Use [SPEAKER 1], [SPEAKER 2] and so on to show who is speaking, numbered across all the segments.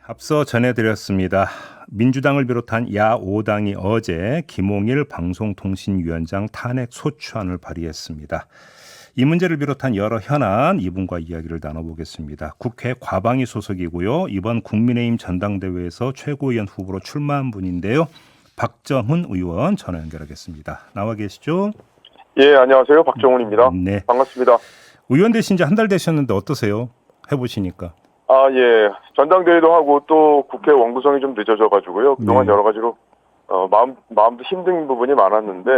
[SPEAKER 1] 앞서 전해드렸습니다. 민주당을 비롯한 야5당이 어제 김홍일 방송통신위원장 탄핵 소추안을 발의했습니다. 이 문제를 비롯한 여러 현안 이분과 이야기를 나눠보겠습니다. 국회 과방위 소속이고요. 이번 국민의힘 전당대회에서 최고위원 후보로 출마한 분인데요. 박정훈 의원 전화 연결하겠습니다. 나와 계시죠?
[SPEAKER 2] 예, 안녕하세요. 박정훈입니다.
[SPEAKER 1] 네.
[SPEAKER 2] 반갑습니다.
[SPEAKER 1] 의원 되신 지 한 달 되셨는데 어떠세요? 해보시니까.
[SPEAKER 2] 예. 전당대회도 하고 또 국회 원구성이 좀 늦어져가지고요. 그동안
[SPEAKER 1] 네.
[SPEAKER 2] 여러 가지로, 마음도 힘든 부분이 많았는데,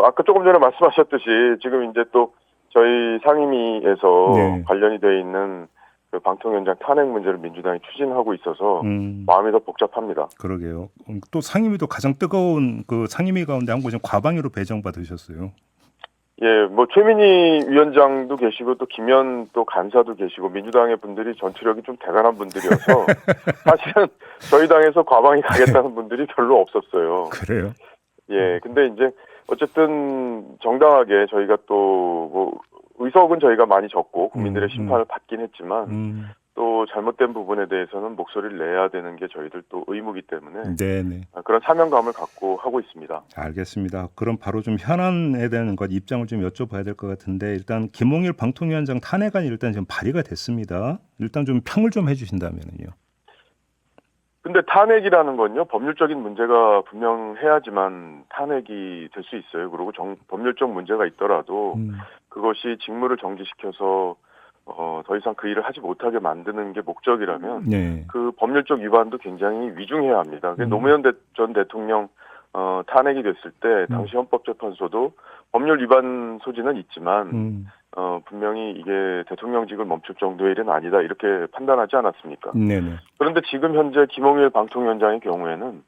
[SPEAKER 2] 아까 조금 전에 말씀하셨듯이 지금 이제 또 저희 상임위에서
[SPEAKER 1] 네.
[SPEAKER 2] 관련이 돼 있는 그 방통위원장 탄핵 문제를 민주당이 추진하고 있어서 마음이 더 복잡합니다.
[SPEAKER 1] 그러게요. 또 상임위도 가장 뜨거운 그 상임위 가운데 한 곳은 과방위로 배정받으셨어요.
[SPEAKER 2] 예, 뭐 최민희 위원장도 계시고 또 김현 또 간사도 계시고 민주당의 분들이 전투력이 좀 대단한 분들이어서 사실은 저희 당에서 과방위 가겠다는 분들이 별로 없었어요.
[SPEAKER 1] 그래요?
[SPEAKER 2] 예, 근데 이제 어쨌든 정당하게 저희가 또 뭐 의석은 저희가 많이 적고 국민들의 심판을 받긴 했지만 또 잘못된 부분에 대해서는 목소리를 내야 되는 게 저희들 또 의무이기 때문에
[SPEAKER 1] 네네.
[SPEAKER 2] 그런 사명감을 갖고 하고 있습니다.
[SPEAKER 1] 알겠습니다. 그럼 바로 좀 현안에 대한 것 입장을 좀 여쭤봐야 될 것 같은데 일단 김홍일 방통위원장 탄핵안이 일단 지금 발의가 됐습니다. 일단 좀 평을 좀 해주신다면요.
[SPEAKER 2] 근데 탄핵이라는 건요, 법률적인 문제가 분명해야지만 탄핵이 될 수 있어요. 그리고 법률적 문제가 있더라도 그것이 직무를 정지시켜서 더 이상 그 일을 하지 못하게 만드는 게 목적이라면
[SPEAKER 1] 네.
[SPEAKER 2] 그 법률적 위반도 굉장히 위중해야 합니다. 노무현 전 대통령 탄핵이 됐을 때 당시 헌법재판소도 법률 위반 소지는 있지만 분명히 이게 대통령직을 멈출 정도의 일은 아니다 이렇게 판단하지 않았습니까?
[SPEAKER 1] 네네.
[SPEAKER 2] 그런데 지금 현재 김홍일 방통위원장의 경우에는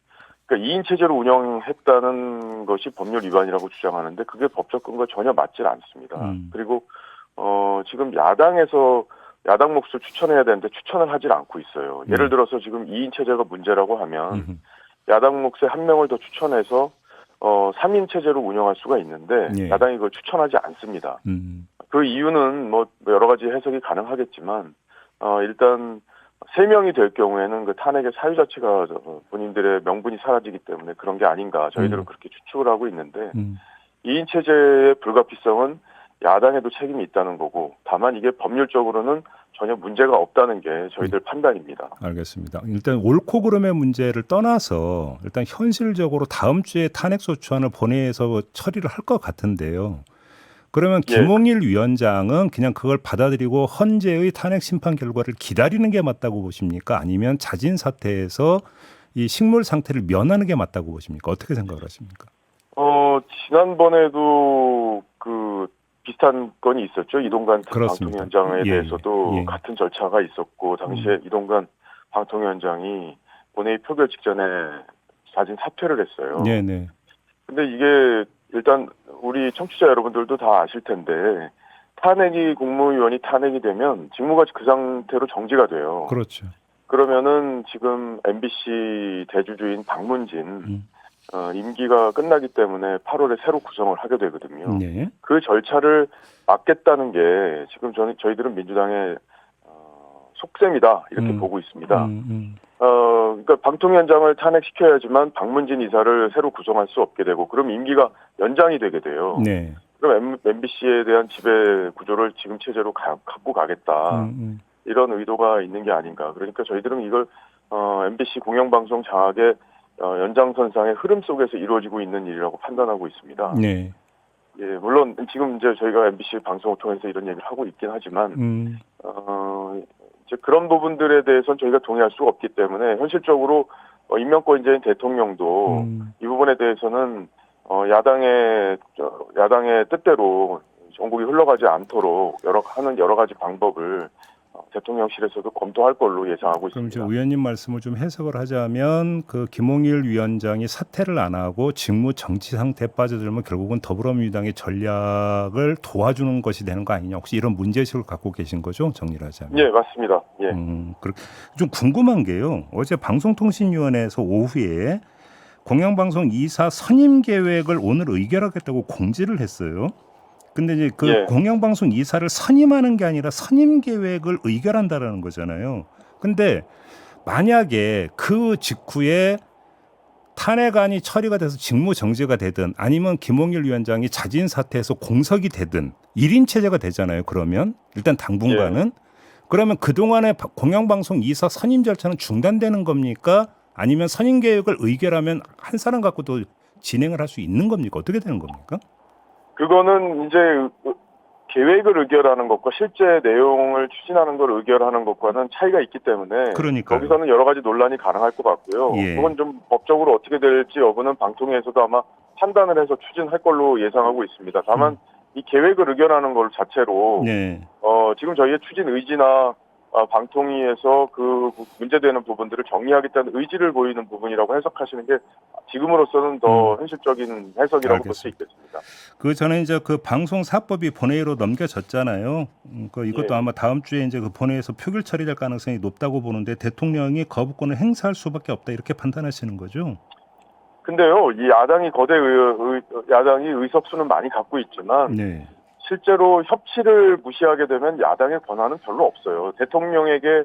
[SPEAKER 2] 그러니까 2인 체제로 운영했다는 것이 법률 위반이라고 주장하는데 그게 법적 근거가 전혀 맞질 않습니다. 그리고 지금 야당에서 야당 몫을 추천해야 되는데 추천을 하질 않고 있어요. 예를 들어서 지금 2인 체제가 문제라고 하면 야당 몫의 한 명을 더 추천해서 3인 체제로 운영할 수가 있는데
[SPEAKER 1] 예.
[SPEAKER 2] 야당이 그걸 추천하지 않습니다. 그 이유는 뭐 여러 가지 해석이 가능하겠지만 일단 3명이 될 경우에는 그 탄핵의 사유 자체가 본인들의 명분이 사라지기 때문에 그런 게 아닌가 저희들은 그렇게 추측을 하고 있는데 2인 체제의 불가피성은 야당에도 책임이 있다는 거고 다만 이게 법률적으로는 전혀 문제가 없다는 게 저희들 판단입니다.
[SPEAKER 1] 알겠습니다. 일단 옳고 그름의 문제를 떠나서 일단 현실적으로 다음 주에 탄핵소추안을 본회의에서 처리를 할 것 같은데요. 그러면 김홍일 위원장은 그냥 그걸 받아들이고 헌재의 탄핵 심판 결과를 기다리는 게 맞다고 보십니까? 아니면 자진 사퇴해서 이 식물 상태를 면하는 게 맞다고 보십니까? 어떻게 생각을 하십니까?
[SPEAKER 2] 지난번에도 그 비슷한 건이 있었죠. 이동관
[SPEAKER 1] 그렇습니다.
[SPEAKER 2] 방통위원장에
[SPEAKER 1] 예,
[SPEAKER 2] 대해서도
[SPEAKER 1] 예.
[SPEAKER 2] 같은 절차가 있었고 당시에 이동관 방통위원장이 본회의 표결 직전에 자진 사퇴를 했어요.
[SPEAKER 1] 네네.
[SPEAKER 2] 근데 이게 일단 우리 청취자 여러분들도 다 아실 텐데 국무위원이 탄핵이 되면 직무가 그 상태로 정지가 돼요.
[SPEAKER 1] 그렇죠.
[SPEAKER 2] 그러면은 지금 MBC 대주주인 박문진 임기가 끝나기 때문에 8월에 새로 구성을 하게 되거든요.
[SPEAKER 1] 네.
[SPEAKER 2] 그 절차를 막겠다는 게 지금 저희들은 민주당의 속셈이다 이렇게 보고 있습니다. 그러니까 방통위원장을 탄핵시켜야지만 박문진 이사를 새로 구성할 수 없게 되고 그럼 임기가 연장이 되게 돼요.
[SPEAKER 1] 네.
[SPEAKER 2] 그럼 MBC에 대한 지배 구조를 지금 체제로 갖고 가겠다. 이런 의도가 있는 게 아닌가. 그러니까 저희들은 이걸 MBC 공영방송 장악의 연장선상의 흐름 속에서 이루어지고 있는 일이라고 판단하고 있습니다.
[SPEAKER 1] 네.
[SPEAKER 2] 예, 물론 지금 이제 저희가 MBC 방송을 통해서 이런 얘기를 하고 있긴 하지만 이제 그런 부분들에 대해서는 저희가 동의할 수가 없기 때문에 현실적으로 임명권자인 대통령도 이 부분에 대해서는 야당의 뜻대로 전국이 흘러가지 않도록 여러 가지 방법을 대통령실에서도 검토할 걸로 예상하고
[SPEAKER 1] 그럼 이제
[SPEAKER 2] 있습니다.
[SPEAKER 1] 의원님 말씀을 좀 해석을 하자면 그 김홍일 위원장이 사퇴를 안 하고 직무 정지 상태에 빠져들면 결국은 더불어민주당의 전략을 도와주는 것이 되는 거 아니냐. 혹시 이런 문제의식을 갖고 계신 거죠? 정리를 하자면.
[SPEAKER 2] 예, 맞습니다. 예.
[SPEAKER 1] 좀 궁금한 게요. 어제 방송통신위원회에서 오후에 공영방송 2사 선임 계획을 오늘 의결하겠다고 공지를 했어요. 근데 이제 그 공영방송 이사를 선임하는 게 아니라 선임 계획을 의결한다라는 거잖아요. 근데 만약에 그 직후에 탄핵안이 처리가 돼서 직무 정지가 되든 아니면 김홍일 위원장이 자진 사퇴해서 공석이 되든 1인 체제가 되잖아요. 그러면 일단 당분간은 그러면 그동안의 공영방송 2사 선임 절차는 중단되는 겁니까? 아니면 선임 계획을 의결하면 한 사람 갖고도 진행을 할 수 있는 겁니까? 어떻게 되는 겁니까?
[SPEAKER 2] 그거는 이제 계획을 의결하는 것과 실제 내용을 추진하는 걸 의결하는 것과는 차이가 있기 때문에
[SPEAKER 1] 그러니까요.
[SPEAKER 2] 거기서는 여러 가지 논란이 가능할 것 같고요.
[SPEAKER 1] 예.
[SPEAKER 2] 그건 좀 법적으로 어떻게 될지 여부는 방통위에서도 아마 판단을 해서 추진할 걸로 예상하고 있습니다. 다만 이 계획을 의결하는 것 자체로
[SPEAKER 1] 네.
[SPEAKER 2] 지금 저희의 추진 의지나 방통위에서 그 문제되는 부분들을 정리하겠다는 의지를 보이는 부분이라고 해석하시는 게 지금으로서는 더 현실적인 해석이라고 볼 수 있겠습니다.
[SPEAKER 1] 그 전에 이제 그 방송사법이 본회의로 넘겨졌잖아요. 이것도
[SPEAKER 2] 예.
[SPEAKER 1] 아마 다음 주에 이제 그 본회의에서 표결 처리될 가능성이 높다고 보는데 대통령이 거부권을 행사할 수밖에 없다 이렇게 판단하시는 거죠?
[SPEAKER 2] 근데요, 이 야당이 야당이 의석수는 많이 갖고 있지만
[SPEAKER 1] 네.
[SPEAKER 2] 실제로 협치를 무시하게 되면 야당의 권한은 별로 없어요. 대통령에게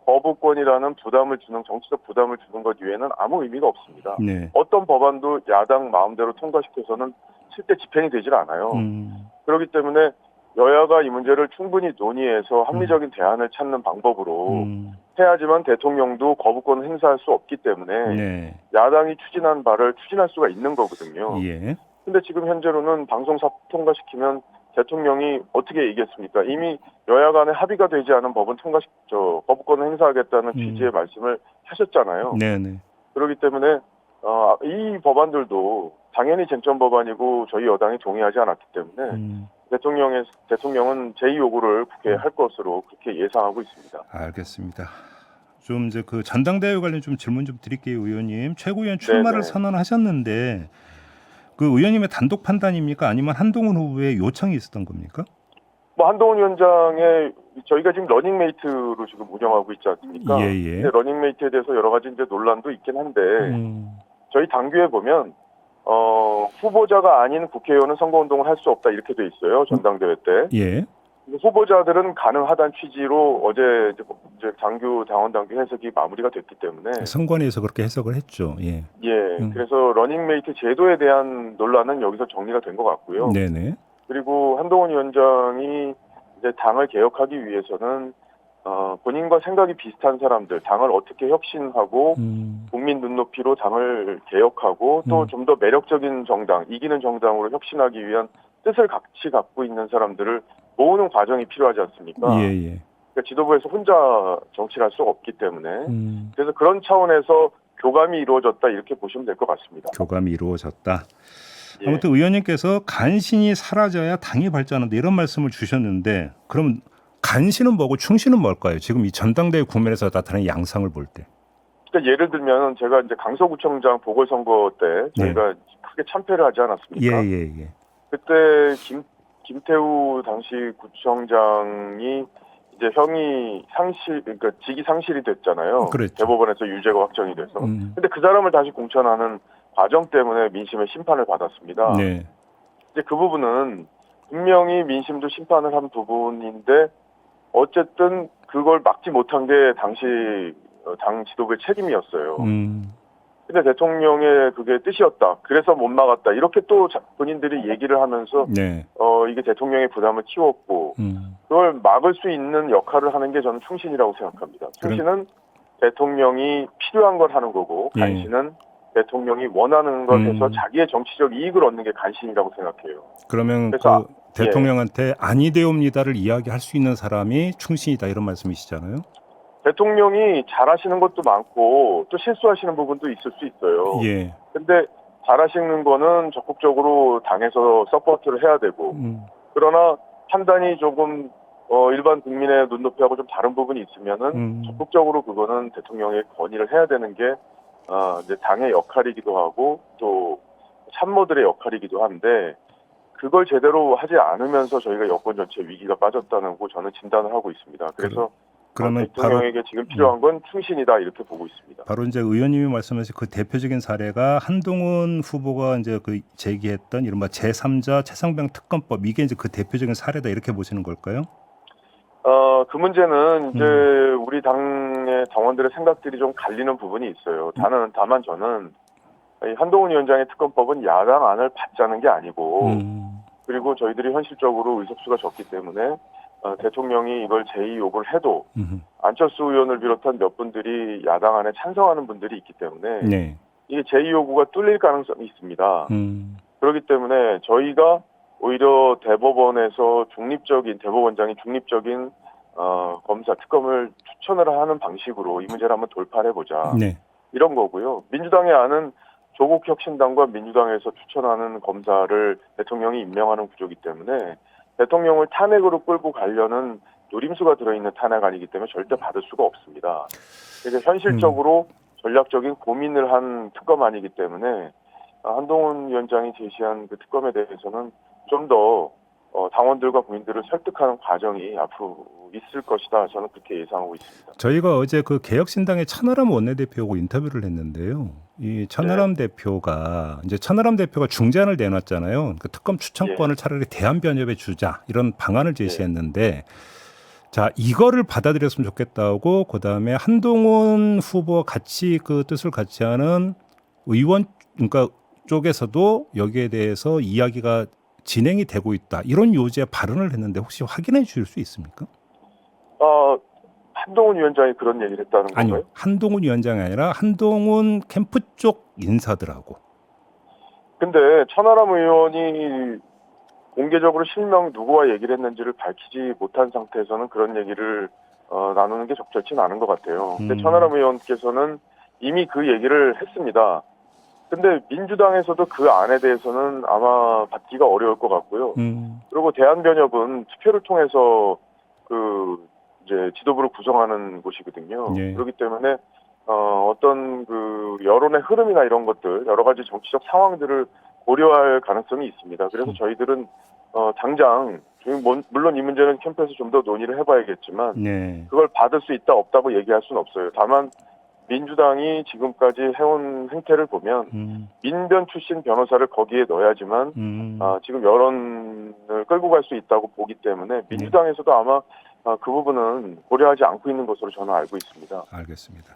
[SPEAKER 2] 거부권이라는 부담을 주는 정치적 부담을 주는 것 외에는 아무 의미가 없습니다.
[SPEAKER 1] 네.
[SPEAKER 2] 어떤 법안도 야당 마음대로 통과시켜서는 실제 집행이 되질 않아요. 그렇기 때문에 여야가 이 문제를 충분히 논의해서 합리적인 대안을 찾는 방법으로 해야지만 대통령도 거부권을 행사할 수 없기 때문에
[SPEAKER 1] 네.
[SPEAKER 2] 야당이 추진한 바를 추진할 수가 있는 거거든요.
[SPEAKER 1] 예.
[SPEAKER 2] 근데 지금 현재로는 방송사 통과시키면 대통령이 어떻게 얘기했습니까? 이미 여야 간에 합의가 되지 않은 법은 거부권을 행사하겠다는 취지의 말씀을 하셨잖아요.
[SPEAKER 1] 네네.
[SPEAKER 2] 그렇기 때문에 이 법안들도 당연히 쟁점 법안이고 저희 여당이 동의하지 않았기 때문에 대통령은 제 요구를 국회에 할 것으로 그렇게 예상하고 있습니다.
[SPEAKER 1] 알겠습니다. 좀 이제 그 전당대회 관련 좀 질문 좀 드릴게요, 의원님. 최고위원 출마를
[SPEAKER 2] 네네.
[SPEAKER 1] 선언하셨는데 그 의원님의 단독 판단입니까? 아니면 한동훈 후보의 요청이 있었던 겁니까?
[SPEAKER 2] 한동훈 위원장의 저희가 지금 러닝메이트로 지금 운영하고 있지 않습니까?
[SPEAKER 1] 예.
[SPEAKER 2] 근데 러닝메이트에 대해서 여러 가지 이제 논란도 있긴 한데 저희 당규에 보면 후보자가 아닌 국회의원은 선거운동을 할 수 없다 이렇게 돼 있어요. 전당대회 때.
[SPEAKER 1] 예.
[SPEAKER 2] 후보자들은 가능하다는 취지로 어제 이제 당원 당규 해석이 마무리가 됐기 때문에
[SPEAKER 1] 선관위에서 그렇게 해석을 했죠. 예.
[SPEAKER 2] 그래서 러닝메이트 제도에 대한 논란은 여기서 정리가 된 것 같고요.
[SPEAKER 1] 네네.
[SPEAKER 2] 그리고 한동훈 위원장이 이제 당을 개혁하기 위해서는 본인과 생각이 비슷한 사람들, 당을 어떻게 혁신하고 국민 눈높이로 당을 개혁하고 또 좀 더 매력적인 정당, 이기는 정당으로 혁신하기 위한 뜻을 같이 갖고 있는 사람들을 모으는 과정이 필요하지 않습니까?
[SPEAKER 1] 예.
[SPEAKER 2] 그러니까 지도부에서 혼자 정치를 할 수가 없기 때문에 그래서 그런 차원에서 교감이 이루어졌다 이렇게 보시면 될 것 같습니다.
[SPEAKER 1] 교감이 이루어졌다. 아무튼 의원님께서 간신이 사라져야 당이 발전한다 이런 말씀을 주셨는데 그럼 간신은 뭐고 충신은 뭘까요? 지금 이 전당대회 국면에서 나타나는 양상을 볼 때.
[SPEAKER 2] 그러니까 예를 들면 제가 이제 강서구청장 보궐선거 때 저희가 크게 참패를 하지 않았습니까?
[SPEAKER 1] 예.
[SPEAKER 2] 그때 김태우 당시 구청장이 이제 형이 그러니까 직위 상실이 됐잖아요.
[SPEAKER 1] 그렇죠.
[SPEAKER 2] 대법원에서 유죄가 확정이 돼서. 근데 그 사람을 다시 공천하는 과정 때문에 민심의 심판을 받았습니다.
[SPEAKER 1] 네.
[SPEAKER 2] 이제 그 부분은 분명히 민심도 심판을 한 부분인데 어쨌든 그걸 막지 못한 게 당시 당 지도부의 책임이었어요. 근데 대통령의 그게 뜻이었다. 그래서 못 막았다. 이렇게 또 본인들이 얘기를 하면서 이게 대통령의 부담을 키웠고 그걸 막을 수 있는 역할을 하는 게 저는 충신이라고 생각합니다. 충신은 대통령이 필요한 걸 하는 거고 간신은 대통령이 원하는 걸 해서 자기의 정치적 이익을 얻는 게 간신이라고 생각해요.
[SPEAKER 1] 그러면 그 대통령한테 아니되옵니다를 이야기할 수 있는 사람이 충신이다 이런 말씀이시잖아요.
[SPEAKER 2] 대통령이 잘하시는 것도 많고 또 실수하시는 부분도 있을 수 있어요. 근데 잘하시는 거는 적극적으로 당에서 서포트를 해야 되고 그러나 판단이 조금 일반 국민의 눈높이하고 좀 다른 부분이 있으면은 적극적으로 그거는 대통령의 건의를 해야 되는 게 이제 당의 역할이기도 하고 또 참모들의 역할이기도 한데 그걸 제대로 하지 않으면서 저희가 여권 전체 위기가 빠졌다는 거 저는 진단을 하고 있습니다. 그래서
[SPEAKER 1] 그러면
[SPEAKER 2] 대통령에게 지금 필요한 건 충신이다 이렇게 보고 있습니다.
[SPEAKER 1] 바로 이제 의원님이 말씀하신 그 대표적인 사례가 한동훈 후보가 이제 그 제기했던 이른바 제3자 최상병 특검법 이게 이제 그 대표적인 사례다 이렇게 보시는 걸까요?
[SPEAKER 2] 그 문제는 이제 우리 당의 당원들의 생각들이 좀 갈리는 부분이 있어요. 다만 저는 이 한동훈 위원장의 특검법은 야당 안을 받자는 게 아니고, 그리고 저희들이 현실적으로 의석수가 적기 때문에 대통령이 이걸 제2요구를 해도 안철수 의원을 비롯한 몇 분들이 야당 안에 찬성하는 분들이 있기 때문에
[SPEAKER 1] 네.
[SPEAKER 2] 이게 제2요구가 뚫릴 가능성이 있습니다. 그렇기 때문에 저희가 오히려 대법원에서 대법원장이 중립적인 검사 특검을 추천을 하는 방식으로 이 문제를 한번 돌파를 해보자.
[SPEAKER 1] 네.
[SPEAKER 2] 이런 거고요. 민주당의 안은 조국 혁신당과 민주당에서 추천하는 검사를 대통령이 임명하는 구조이기 때문에 대통령을 탄핵으로 끌고 가려는 노림수가 들어있는 탄핵안이기 때문에 절대 받을 수가 없습니다. 그래서 현실적으로 전략적인 고민을 한 특검안이기 때문에 한동훈 위원장이 제시한 그 특검에 대해서는 좀 더 당원들과 국민들을 설득하는 과정이 앞으로 있을 것이다. 저는 그렇게 예상하고 있습니다.
[SPEAKER 1] 저희가 어제 그 개혁신당의 천하람 원내대표하고 인터뷰를 했는데요. 이 천하람 대표가 중재안을 내놨잖아요. 그 특검 추천권을 차라리 대한변협에 주자 이런 방안을 제시했는데, 자 이거를 받아들였으면 좋겠다고 그다음에 한동훈 후보 같이 그 뜻을 같이 하는 의원 그러니까 쪽에서도 여기에 대해서 이야기가 진행이 되고 있다 이런 요지의 발언을 했는데 혹시 확인해 주실 수 있습니까?
[SPEAKER 2] 한동훈 위원장이 그런 얘기를 했다는 건가요?
[SPEAKER 1] 아니요. 한동훈 위원장이 아니라 한동훈 캠프 쪽 인사들하고.
[SPEAKER 2] 근데 천하람 의원이 공개적으로 실명 누구와 얘기를 했는지를 밝히지 못한 상태에서는 그런 얘기를 나누는 게 적절치는 않은 것 같아요. 근데 천하람 의원께서는 이미 그 얘기를 했습니다. 근데 민주당에서도 그 안에 대해서는 아마 받기가 어려울 것 같고요. 그리고 대한변협은 투표를 통해서 이제 지도부를 구성하는 곳이거든요.
[SPEAKER 1] 예.
[SPEAKER 2] 그렇기 때문에 어떤 그 여론의 흐름이나 이런 것들 여러 가지 정치적 상황들을 고려할 가능성이 있습니다. 그래서 저희들은 당장 물론 이 문제는 캠프에서 좀 더 논의를 해봐야겠지만 그걸 받을 수 있다 없다고 얘기할 수는 없어요. 다만 민주당이 지금까지 해온 행태를 보면 민변 출신 변호사를 거기에 넣어야지만 지금 여론을 끌고 갈 수 있다고 보기 때문에 민주당에서도 아마 그 부분은 고려하지 않고 있는 것으로 저는 알고 있습니다.
[SPEAKER 1] 알겠습니다.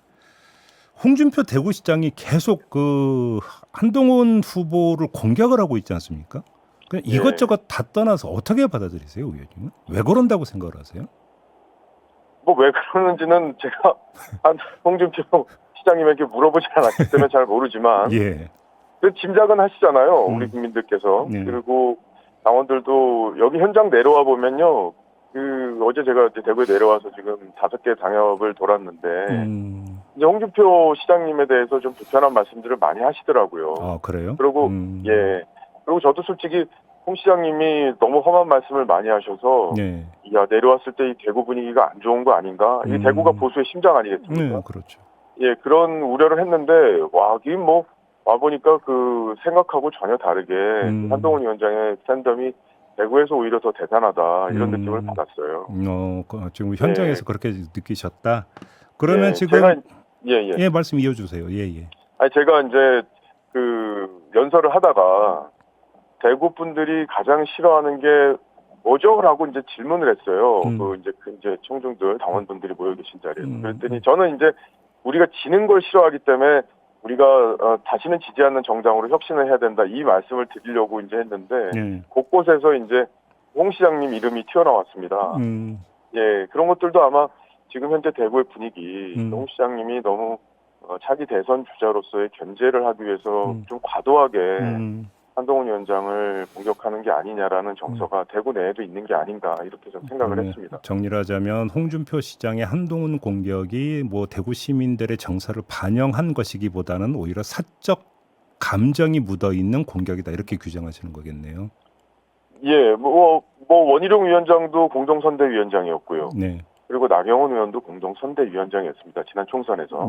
[SPEAKER 1] 홍준표 대구시장이 계속 그 한동훈 후보를 공격을 하고 있지 않습니까? 그냥 이것저것 다 떠나서 어떻게 받아들이세요, 의원님은? 왜 그런다고 생각을 하세요?
[SPEAKER 2] 뭐 왜 그러는지는 제가 홍준표 시장님에게 물어보지 않았기 때문에 잘 모르지만 그 짐작은 하시잖아요. 우리 국민들께서. 그리고 당원들도 여기 현장 내려와 보면요. 어제 제가 이제 대구에 내려와서 지금 5개 당협을 돌았는데 이제 홍준표 시장님에 대해서 좀 불편한 말씀들을 많이 하시더라고요.
[SPEAKER 1] 아, 그래요?
[SPEAKER 2] 그리고 그리고 저도 솔직히 홍 시장님이 너무 험한 말씀을 많이 하셔서 야, 내려왔을 때 이 대구 분위기가 안 좋은 거 아닌가? 이게 대구가 보수의 심장 아니겠습니까?
[SPEAKER 1] 그렇죠.
[SPEAKER 2] 그런 우려를 했는데 이게 뭐 와보니까 그 생각하고 전혀 다르게 한동훈 위원장의 팬덤이 대구에서 오히려 더 대단하다 이런 느낌을 받았어요.
[SPEAKER 1] 지금 현장에서 그렇게 느끼셨다. 그러면 지금
[SPEAKER 2] 제가,
[SPEAKER 1] 말씀 이어주세요.
[SPEAKER 2] 아니 제가 이제 그 연설을 하다가 대구 분들이 가장 싫어하는 게 뭐죠? 라고 이제 질문을 했어요. 이제 청중들 당원분들이 모여 계신 자리에서. 그랬더니 저는 이제 우리가 지는 걸 싫어하기 때문에 우리가 다시는 지지 않는 정당으로 혁신을 해야 된다 이 말씀을 드리려고 이제 했는데 곳곳에서 이제 홍 시장님 이름이 튀어나왔습니다. 그런 것들도 아마 지금 현재 대구의 분위기 홍 시장님이 너무 차기 대선 주자로서의 견제를 하기 위해서 좀 과도하게 한동훈 위원장을 공격하는 게 아니냐라는 정서가 대구 내에도 있는 게 아닌가 이렇게 좀 생각을 했습니다.
[SPEAKER 1] 정리를 하자면 홍준표 시장의 한동훈 공격이 뭐 대구 시민들의 정서를 반영한 것이기보다는 오히려 사적 감정이 묻어있는 공격이다 이렇게 규정하시는 거겠네요.
[SPEAKER 2] 뭐 원희룡 위원장도 공동선대위원장이었고요. 그리고 나경원 의원도 공동선대위원장이었습니다. 지난 총선에서.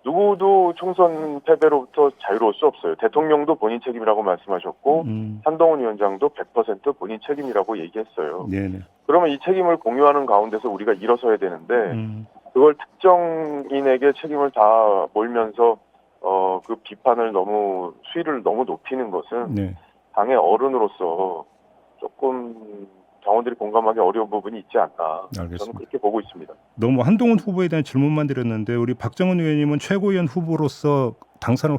[SPEAKER 2] 누구도 총선 패배로부터 자유로울 수 없어요. 대통령도 본인 책임이라고 말씀하셨고 한동훈 위원장도 100% 본인 책임이라고 얘기했어요. 그러면 이 책임을 공유하는 가운데서 우리가 일어서야 되는데 그걸 특정인에게 책임을 다 몰면서 그 비판을 수위를 너무 높이는 것은 당의 어른으로서 조금 당원들이 공감하기 어려운 부분이 있지 않나.
[SPEAKER 1] 알겠습니다.
[SPEAKER 2] 저는 그렇게 보고 있습니다.
[SPEAKER 1] 너무 한동훈 후보에 대한 질문만 드렸는데 우리 박정은 의원님은 최고위원 후보로서 당선을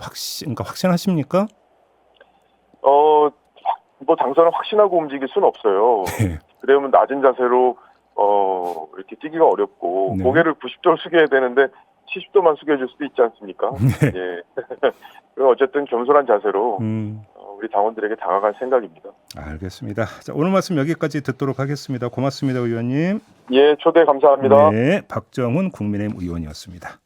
[SPEAKER 1] 확신하십니까?
[SPEAKER 2] 뭐 당선을 확신하고 움직일 수는 없어요.
[SPEAKER 1] 네.
[SPEAKER 2] 그러면 낮은 자세로 이렇게 뛰기가 어렵고
[SPEAKER 1] 네.
[SPEAKER 2] 고개를 90도를 숙여야 되는데 70도만 숙여줄 수도 있지 않습니까?
[SPEAKER 1] 네.
[SPEAKER 2] 예. 그럼 어쨌든 겸손한 자세로 우리 당원들에게 다가갈 생각입니다.
[SPEAKER 1] 알겠습니다. 자, 오늘 말씀 여기까지 듣도록 하겠습니다. 고맙습니다, 의원님.
[SPEAKER 2] 예, 초대 감사합니다.
[SPEAKER 1] 네, 박정훈 국민의힘 의원이었습니다.